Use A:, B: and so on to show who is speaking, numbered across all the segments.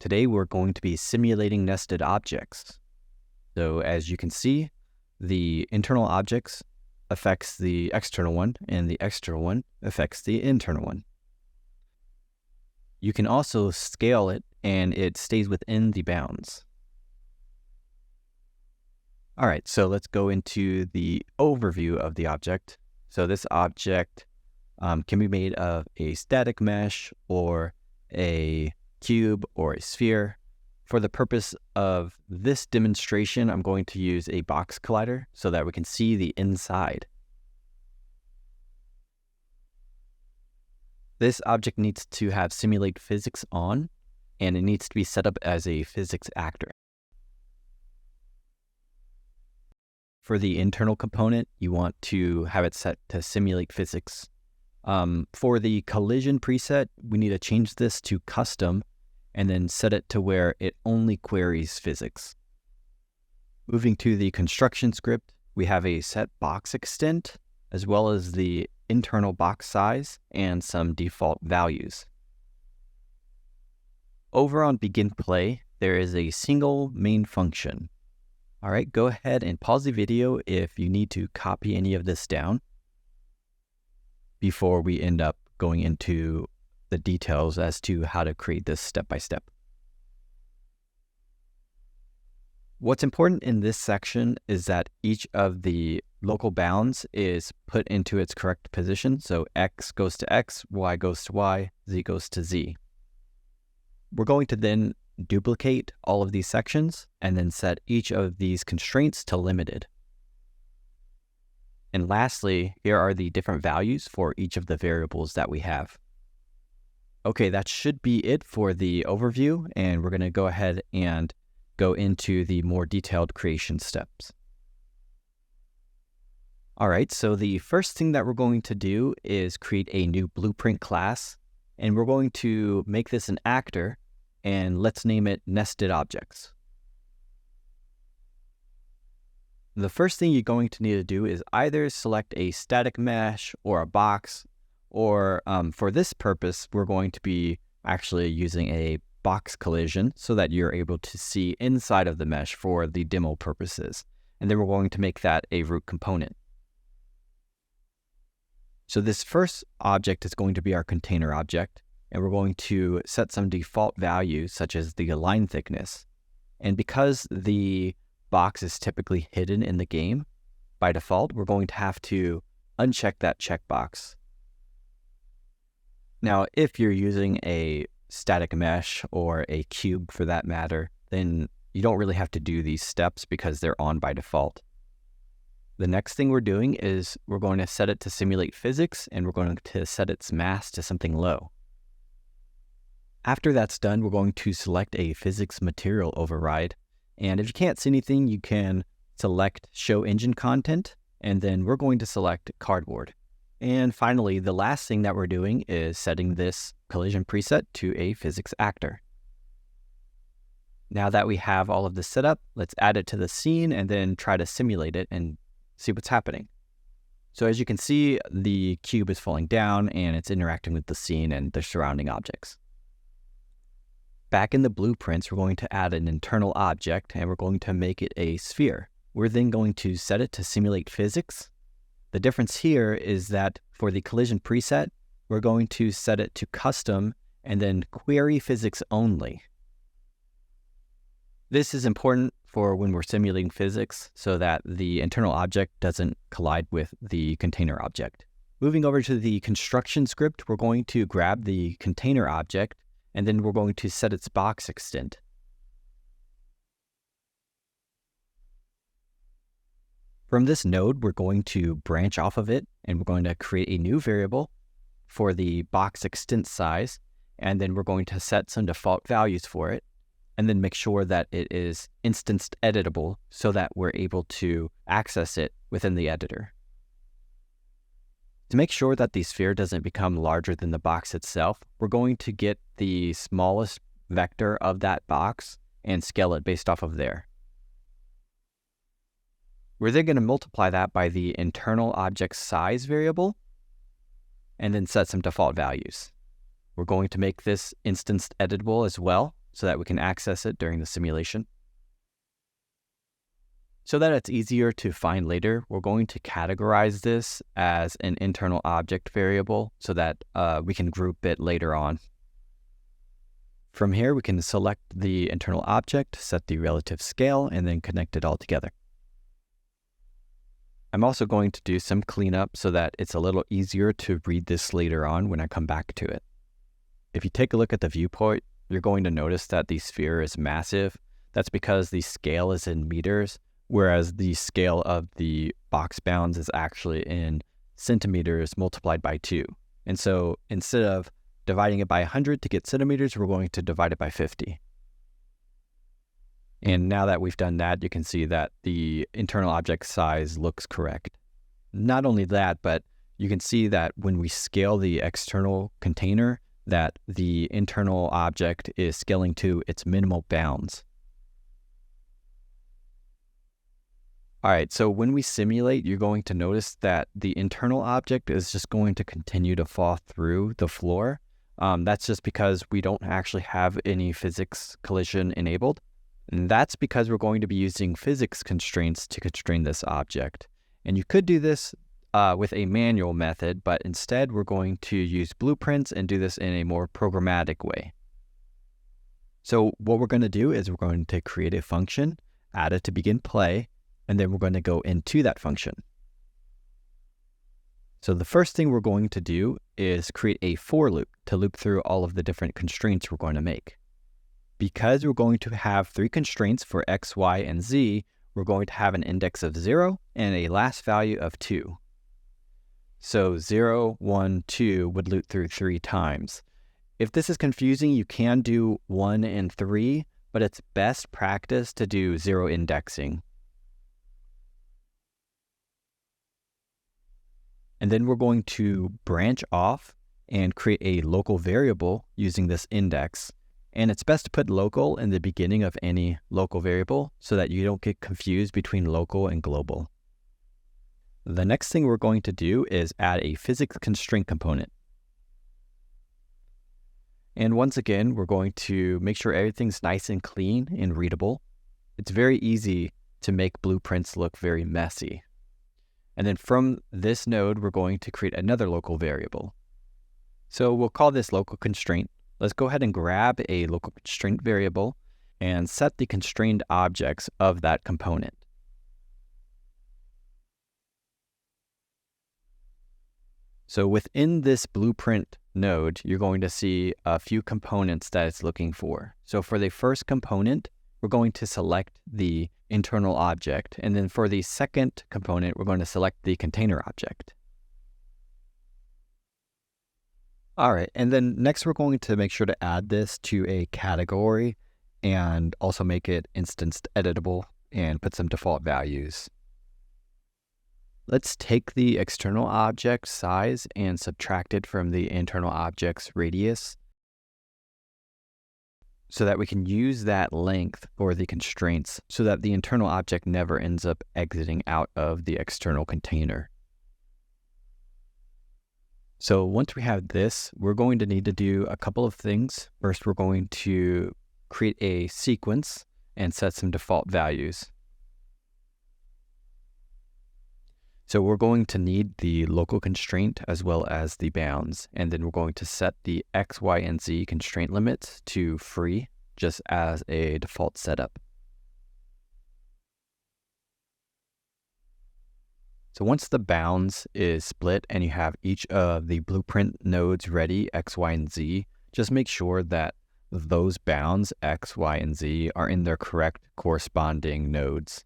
A: Today we're going to be simulating nested objects. So as you can see, the internal objects affects the external one, and the external one affects the internal one. You can also scale it, and it stays within the bounds. All right, so let's go into the overview of the object. So this object can be made of a static mesh or a cube or a sphere. For the purpose of this demonstration, I'm going to use a box collider so that we can see the inside. This object needs to have simulate physics on, and it needs to be set up as a physics actor. For the internal component, you want to have it set to simulate physics. For the collision preset, we need to change this to custom and then set it to where it only queries physics. Moving to the construction script, we have a set box extent, as well as the internal box size and some default values. Over on begin play, there is a single main function. All right, go ahead and pause the video if you need to copy any of this down before we end up going into the details as to how to create this step by step. What's important in this section is that each of the local bounds is put into its correct position. So X goes to X, Y goes to Y, Z goes to Z. We're going to then duplicate all of these sections and then set each of these constraints to limited. And lastly, here are the different values for each of the variables that we have. Okay, that should be it for the overview, and we're going to go ahead and go into the more detailed creation steps. All right, so the first thing that we're going to do is create a new blueprint class, and we're going to make this an actor, and let's name it nested objects. The first thing you're going to need to do is either select a static mesh or a box, or for this purpose, we're going to be actually using a box collision so that you're able to see inside of the mesh for the demo purposes. And then we're going to make that a root component. So this first object is going to be our container object, and we're going to set some default values such as the line thickness. And because the box is typically hidden in the game, by default, we're going to have to uncheck that checkbox. Now, if you're using a static mesh or a cube for that matter, then you don't really have to do these steps because they're on by default. The next thing we're doing is we're going to set it to simulate physics, and we're going to set its mass to something low. After that's done, we're going to select a physics material override. And if you can't see anything, you can select show engine content, and then we're going to select cardboard. And finally, the last thing that we're doing is setting this collision preset to a physics actor. Now that we have all of this set up, let's add it to the scene and then try to simulate it and see what's happening. So as you can see, the cube is falling down and it's interacting with the scene and the surrounding objects. Back in the blueprints, we're going to add an internal object and we're going to make it a sphere. We're then going to set it to simulate physics. The difference here is that for the collision preset, we're going to set it to custom and then query physics only. This is important for when we're simulating physics so that the internal object doesn't collide with the container object. Moving over to the construction script, we're going to grab the container object and then we're going to set its box extent. From this node, we're going to branch off of it, and we're going to create a new variable for the box extent size, and then we're going to set some default values for it, and then make sure that it is instanced editable so that we're able to access it within the editor. To make sure that the sphere doesn't become larger than the box itself, we're going to get the smallest vector of that box and scale it based off of there. We're then going to multiply that by the internal object size variable and then set some default values. We're going to make this instance editable as well so that we can access it during the simulation. So that it's easier to find later, we're going to categorize this as an internal object variable so that we can group it later on. From here, we can select the internal object, set the relative scale, and then connect it all together. I'm also going to do some cleanup so that it's a little easier to read this later on when I come back to it. If you take a look at the viewport, you're going to notice that the sphere is massive. That's because the scale is in meters, whereas the scale of the box bounds is actually in centimeters multiplied by 2. And so instead of dividing it by 100 to get centimeters, we're going to divide it by 50. And now that we've done that, you can see that the internal object size looks correct. Not only that, but you can see that when we scale the external container, that the internal object is scaling to its minimal bounds. All right, so when we simulate, you're going to notice that the internal object is just going to continue to fall through the floor. That's just because we don't actually have any physics collision enabled. And that's because we're going to be using physics constraints to constrain this object. And you could do this with a manual method, but instead we're going to use blueprints and do this in a more programmatic way. So what we're going to do is we're going to create a function, add it to begin play, and then we're going to go into that function. So the first thing we're going to do is create a for loop to loop through all of the different constraints we're going to make. Because we're going to have 3 constraints for x, y, and z, we're going to have an index of 0 and a last value of 2. So 0, 1, 2 would loop through 3 times. If this is confusing, you can do 1 and 3, but it's best practice to do 0 indexing. And then we're going to branch off and create a local variable using this index. And it's best to put local in the beginning of any local variable so that you don't get confused between local and global. The next thing we're going to do is add a physics constraint component. And once again, we're going to make sure everything's nice and clean and readable. It's very easy to make blueprints look very messy. And then from this node, we're going to create another local variable. So we'll call this local constraint. Let's go ahead and grab a local constraint variable and set the constrained objects of that component. So within this blueprint node, you're going to see a few components that it's looking for. So for the first component, we're going to select the internal object. And then for the second component, we're going to select the container object. All right, and then next we're going to make sure to add this to a category and also make it instanced editable and put some default values. Let's take the external object size and subtract it from the internal object's radius so that we can use that length for the constraints so that the internal object never ends up exiting out of the external container. So once we have this, we're going to need to do a couple of things. First, we're going to create a sequence and set some default values. So we're going to need the local constraint as well as the bounds. And then we're going to set the X, Y, and Z constraint limits to free just as a default setup. So once the bounds is split and you have each of the blueprint nodes ready, X, Y, and Z, just make sure that those bounds, X, Y, and Z, are in their correct corresponding nodes.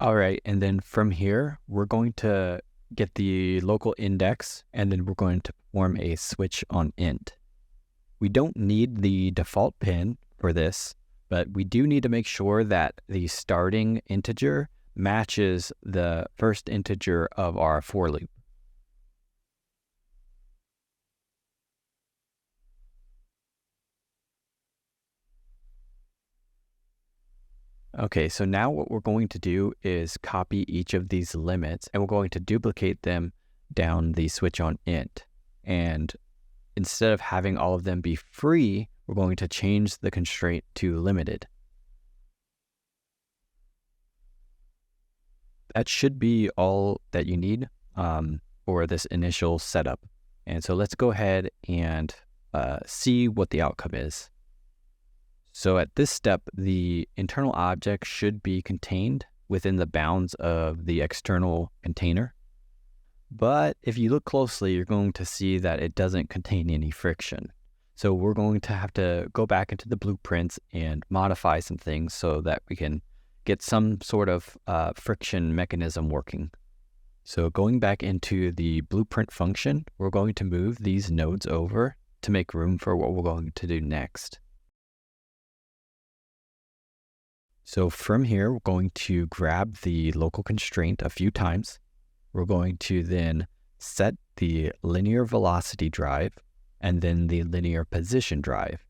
A: All right, and then from here, we're going to get the local index, and then we're going to perform a switch on int. We don't need the default pin for this, but we do need to make sure that the starting integer matches the first integer of our for loop. Okay, so now what we're going to do is copy each of these limits and we're going to duplicate them down the switch on int. And instead of having all of them be free, we're going to change the constraint to limited. That should be all that you need for this initial setup. And so let's go ahead and see what the outcome is. So at this step, the internal object should be contained within the bounds of the external container. But if you look closely, you're going to see that it doesn't contain any friction. So we're going to have to go back into the blueprints and modify some things so that we can get some sort of friction mechanism working. So going back into the blueprint function, we're going to move these nodes over to make room for what we're going to do next. So from here, we're going to grab the local constraint a few times. We're going to then set the linear velocity drive and then the linear position drive.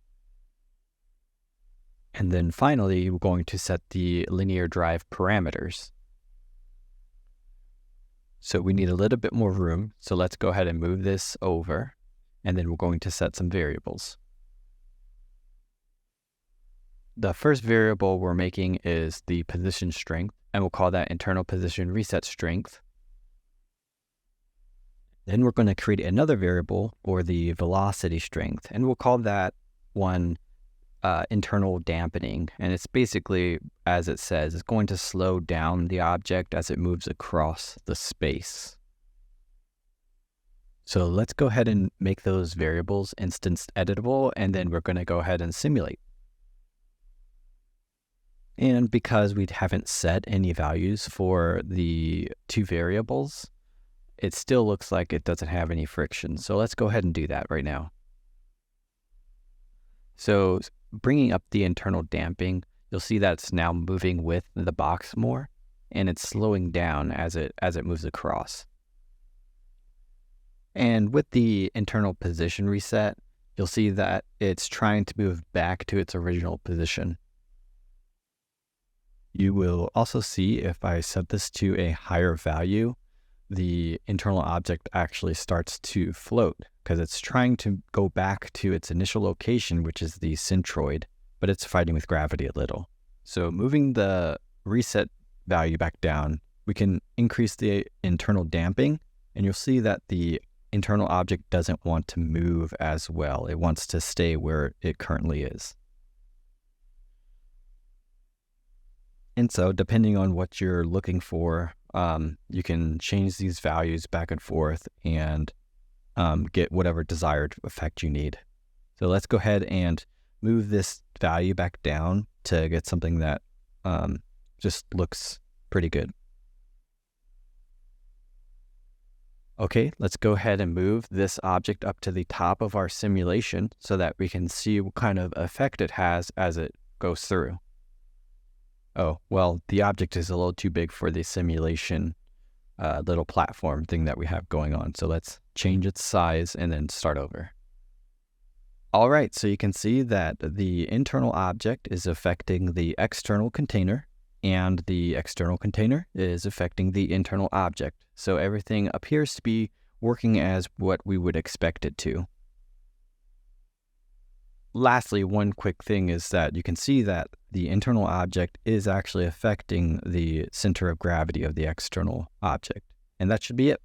A: And then finally, we're going to set the linear drive parameters. So we need a little bit more room. So let's go ahead and move this over. And then we're going to set some variables. The first variable we're making is the position strength, and we'll call that internal position reset strength. Then we're going to create another variable for the velocity strength, and we'll call that one internal dampening. And it's basically, as it says, it's going to slow down the object as it moves across the space. So let's go ahead and make those variables instance editable, and then we're going to go ahead and simulate. And because we haven't set any values for the two variables, it still looks like it doesn't have any friction. So let's go ahead and do that right now. So bringing up the internal damping, you'll see that it's now moving with the box more, and it's slowing down as it moves across. And with the internal position reset, you'll see that it's trying to move back to its original position. You will also see if I set this to a higher value, the internal object actually starts to float because it's trying to go back to its initial location, which is the centroid, but it's fighting with gravity a little. So moving the reset value back down, we can increase the internal damping, and you'll see that the internal object doesn't want to move as well. It wants to stay where it currently is. And so depending on what you're looking for, you can change these values back and forth and get whatever desired effect you need. So let's go ahead and move this value back down to get something that just looks pretty good. Okay, let's go ahead and move this object up to the top of our simulation so that we can see what kind of effect it has as it goes through. Oh, well, the object is a little too big for the simulation little platform thing that we have going on. So let's change its size and then start over. All right, so you can see that the internal object is affecting the external container, and the external container is affecting the internal object. So everything appears to be working as what we would expect it to. Lastly, one quick thing is that you can see that the internal object is actually affecting the center of gravity of the external object. And that should be it.